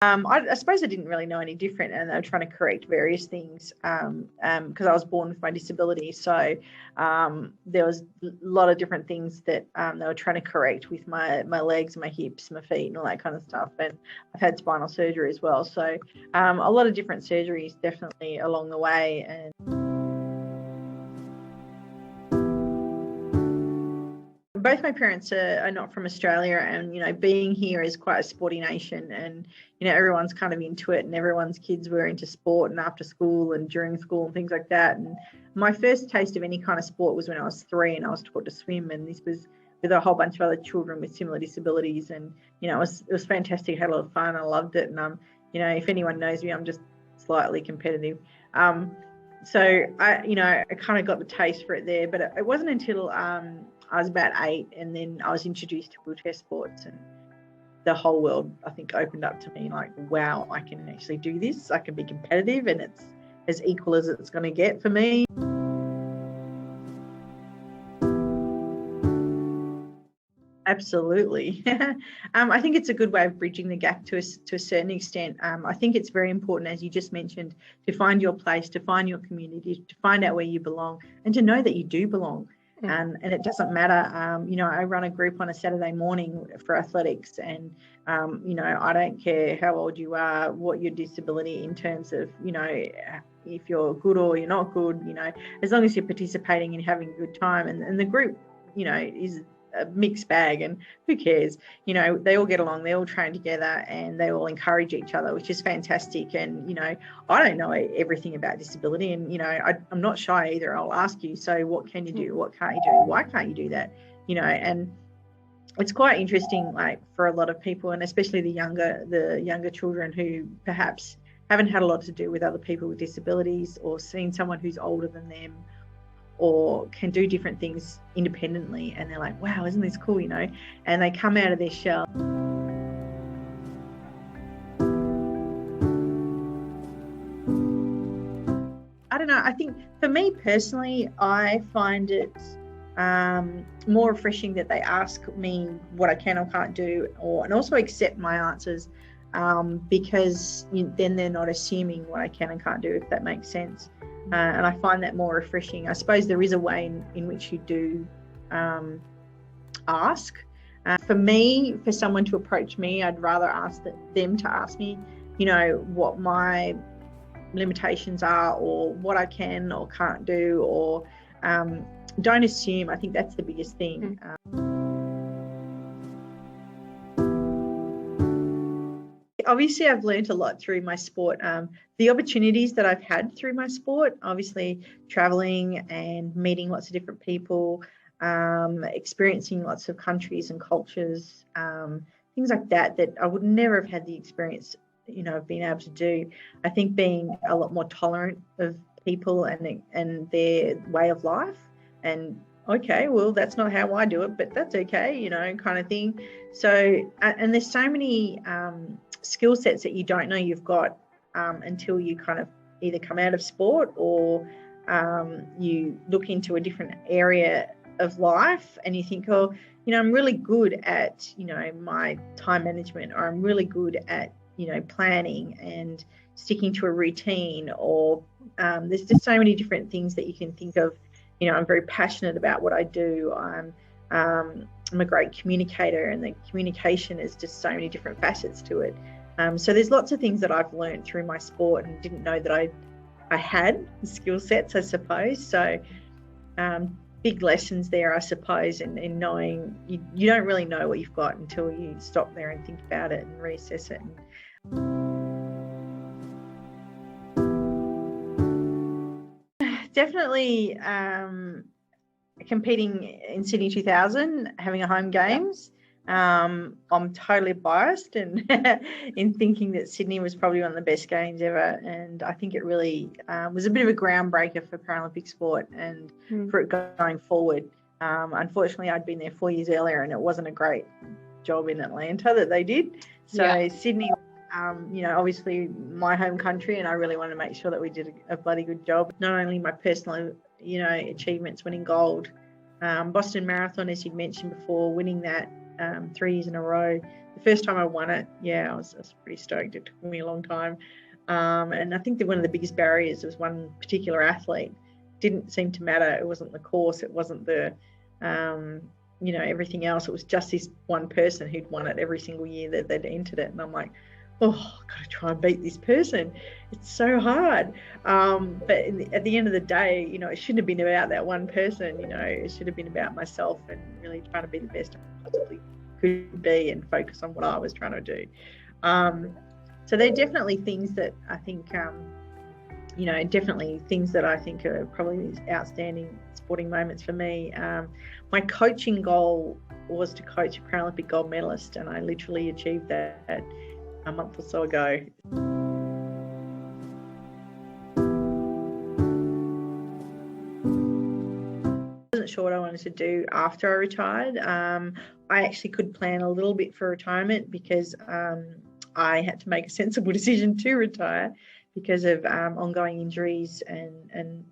I suppose I didn't really know any different, and they were trying to correct various things because I was born with my disability. So there was a lot of different things that they were trying to correct with my legs, my hips, my feet, and all that kind of stuff. And I've had spinal surgery as well. So a lot of different surgeries definitely along the way. And both my parents are not from Australia, and being here is quite a sporty nation, and everyone's kind of into it, and everyone's kids were into sport and after school and during school and things like that. And my first taste of any kind of sport was when I was 3, and I was taught to swim, and this was with a whole bunch of other children with similar disabilities, and it was fantastic. I had a lot of fun. I loved it, and if anyone knows me, I'm just slightly competitive. So I kind of got the taste for it there, but it wasn't until I was about 8, and then I was introduced to wheelchair sports, and the whole world, I think, opened up to me like, wow, I can actually do this. I can be competitive, and it's as equal as it's going to get for me. Absolutely. I think it's a good way of bridging the gap to a certain extent. I think it's very important, as you just mentioned, to find your place, to find your community, to find out where you belong, and to know that you do belong. And it doesn't matter. I run a group on a Saturday morning for athletics, and I don't care how old you are, what your disability in terms of if you're good or you're not good. As long as you're participating and having a good time, and the group is a mixed bag, and who cares? They all get along, they all train together, and they all encourage each other, which is fantastic. And I don't know everything about disability, and I'm not shy either. I'll ask you, so what can you do, what can't you do, why can't you do that? And it's quite interesting, like, for a lot of people, and especially the younger children who perhaps haven't had a lot to do with other people with disabilities, or seen someone who's older than them, or can do different things independently, and they're like, wow, isn't this cool, and they come out of their shell. I don't know, I think for me personally, I find it more refreshing that they ask me what I can or can't do, and also accept my answers, because then they're not assuming what I can and can't do, if that makes sense. And I find that more refreshing. I suppose there is a way in which you do ask. For me, for someone to approach me, I'd rather ask them to ask me, what my limitations are, or what I can or can't do, or don't assume. I think that's the biggest thing. Obviously, I've learned a lot through my sport. The opportunities that I've had through my sport, obviously traveling and meeting lots of different people, experiencing lots of countries and cultures, things like that I would never have had the experience, of being able to do. I think being a lot more tolerant of people and their way of life, and okay, well, that's not how I do it, but that's okay, kind of thing. So, and there's so many skill sets that you don't know you've got until you kind of either come out of sport, or you look into a different area of life and you think, oh, I'm really good at, my time management, or I'm really good at, planning and sticking to a routine, or there's just so many different things that you can think of. I'm very passionate about what I do. I'm a great communicator, and the communication is just so many different facets to it. So there's lots of things that I've learned through my sport and didn't know that I had skill sets, I suppose. So big lessons there, I suppose, in knowing you don't really know what you've got until you stop there and think about it and reassess it. Definitely competing in Sydney 2000, having a home games. I'm totally biased in thinking that Sydney was probably one of the best games ever, and I think it really was a bit of a groundbreaker for Paralympic sport and for it going forward. Unfortunately, I'd been there 4 years earlier, and it wasn't a great job in Atlanta that they did. So Sydney, obviously my home country, and I really wanted to make sure that we did a bloody good job. Not only my personal, achievements, winning gold, Boston Marathon, as you'd mentioned before, winning that. 3 years in a row. The first time I won it, I was pretty stoked. It took me a long time. And I think that one of the biggest barriers was one particular athlete. Didn't seem to matter. It wasn't the course. It wasn't the, everything else. It was just this one person who'd won it every single year that they'd entered it. And I'm like, oh, I've got to try and beat this person. It's so hard. But at the end of the day, it shouldn't have been about that one person. It should have been about myself and really trying to be the best I possibly could be and focus on what I was trying to do. So they're definitely things that I think, definitely things that I think are probably outstanding sporting moments for me. My coaching goal was to coach a Paralympic gold medalist, and I literally achieved that a month or so ago. I wasn't sure what I wanted to do after I retired. I actually could plan a little bit for retirement because I had to make a sensible decision to retire because of ongoing injuries and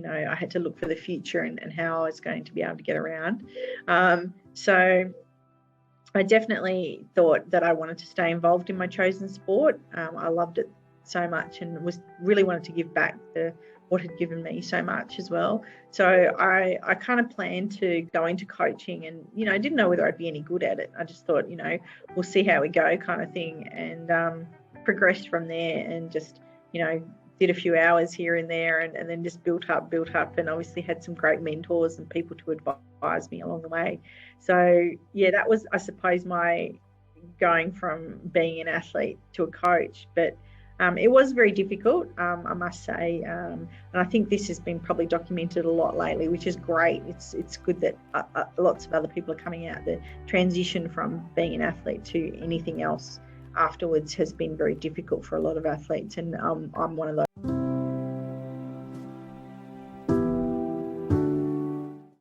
I had to look for the future and how I was going to be able to get around. So I definitely thought that I wanted to stay involved in my chosen sport. I loved it so much and really wanted to give back what had given me so much as well. So I kind of planned to go into coaching and, I didn't know whether I'd be any good at it. I just thought, we'll see how we go kind of thing, and progressed from there and just, did a few hours here and there and then just built up and obviously had some great mentors and people to advise me along the way. So that was, I suppose, my going from being an athlete to a coach. But it was very difficult, I must say, and I think this has been probably documented a lot lately, which is great. It's good that lots of other people are coming out. The transition from being an athlete to anything else afterwards has been very difficult for a lot of athletes, and I'm one of those.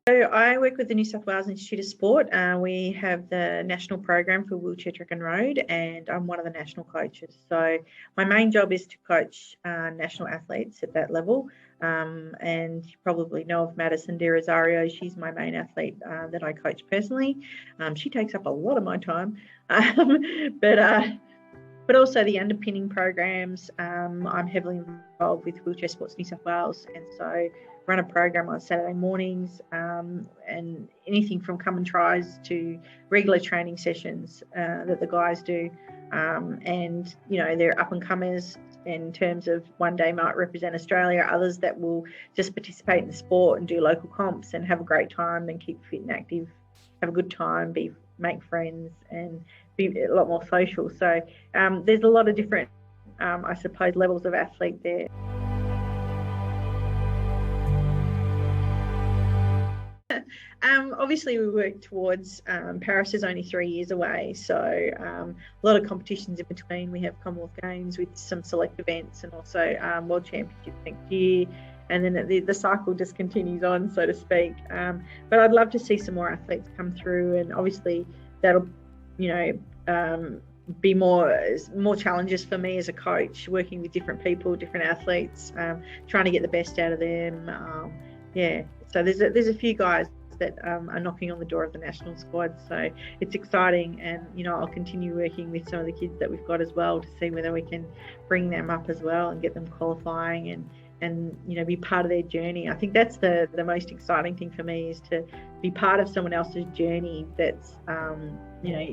So I work with the New South Wales Institute of Sport. We have the national program for wheelchair track and road, and I'm one of the national coaches. So my main job is to coach national athletes at that level. And you probably know of Madison De Rosario. She's my main athlete that I coach personally. She takes up a lot of my time, but also the underpinning programs. I'm heavily involved with Wheelchair Sports New South Wales, and so run a program on Saturday mornings, and anything from come and tries to regular training sessions that the guys do. And they're up and comers in terms of one day might represent Australia, others that will just participate in the sport and do local comps and have a great time and keep fit and active, have a good time, make friends and be a lot more social. So there's a lot of different, I suppose, levels of athlete there. Obviously we work towards, Paris is only 3 years away, so a lot of competitions in between. We have Commonwealth Games with some select events and also World Championships next year, and then the cycle just continues on, so to speak. But I'd love to see some more athletes come through, and obviously that'll be more challenges for me as a coach, working with different people, different athletes, trying to get the best out of them. So there's a few guys that are knocking on the door of the national squad, so it's exciting, and I'll continue working with some of the kids that we've got as well to see whether we can bring them up as well and get them qualifying and be part of their journey. I think that's the most exciting thing for me, is to be part of someone else's journey that's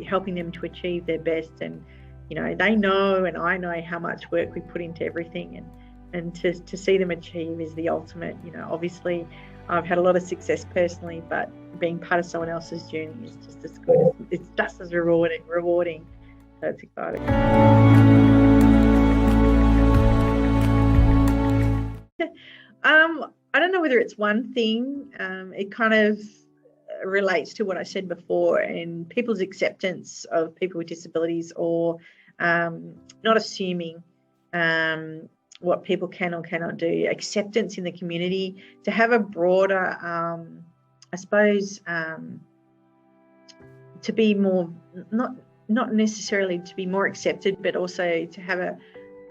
helping them to achieve their best, and they know and I know how much work we put into everything, and to see them achieve is the ultimate. Obviously I've had a lot of success personally, but being part of someone else's journey is just as good. It's just as rewarding. So it's exciting. I don't know whether it's one thing. It kind of relates to what I said before, and people's acceptance of people with disabilities, or not assuming what people can or cannot do, acceptance in the community, to have a broader, I suppose, to be more, not necessarily to be more accepted, but also to have a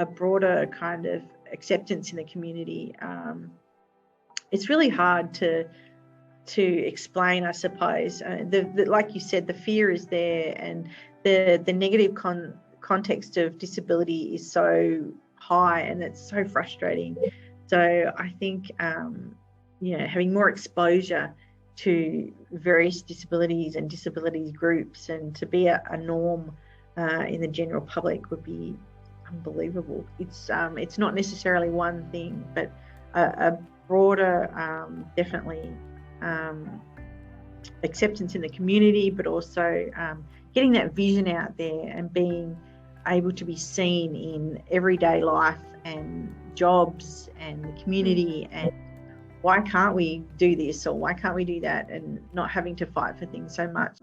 broader kind of acceptance in the community. It's really hard to to explain, I suppose. Like you said, the fear is there, and the negative context of disability is so high, and it's so frustrating. So I think, having more exposure to various disabilities and disabilities groups, and to be a norm in the general public would be unbelievable. It's not necessarily one thing, but a broader, definitely acceptance in the community, but also getting that vision out there and being able to be seen in everyday life and jobs and the community, and why can't we do this or why can't we do that, and not having to fight for things so much.